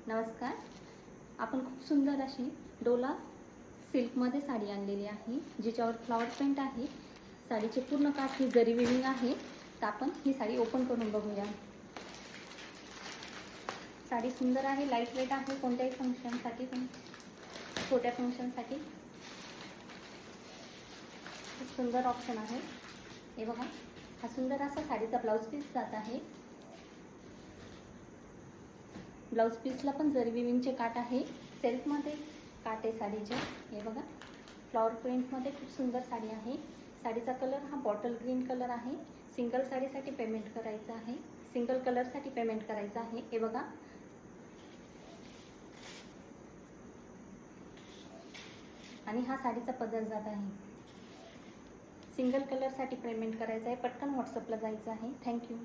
नमस्कार. आपण खूप सुंदर अशी डोला सिल्कमध्ये साडी आणलेली आहे, जिच्यावर फ्लॉवर प्रिंट आहे. साडीचे पूर्ण काठ ही जरी विविंग आहे. तर आपण ही साडी ओपन करून बघूया. साडी सुंदर आहे, लाईट वेट आहे. कोणत्याही फंक्शनसाठी, छोट्या फंक्शनसाठी खूप सुंदर ऑप्शन आहे. हे बघा, हा सुंदर असा साडीचा ब्लाउज पीस जात आहे. ब्लाउज पीसला पण जरी विविंगचे काठ आहे. सेल्फमध्ये काठ आहे साडीचे. हे बघा, फ्लॉवर प्रिंटमध्ये खूप सुंदर साडी आहे. साडीचा कलर हा बॉटल ग्रीन कलर आहे. सिंगल साडीसाठी पेमेंट करायचं आहे, सिंगल कलरसाठी पेमेंट करायचं आहे. हे बघा, आणि हा साडीचा पदर जात आहे. सिंगल कलरसाठी पेमेंट करायचं आहे. पटकन व्हॉट्सअपला जायचं आहे. थँक्यू.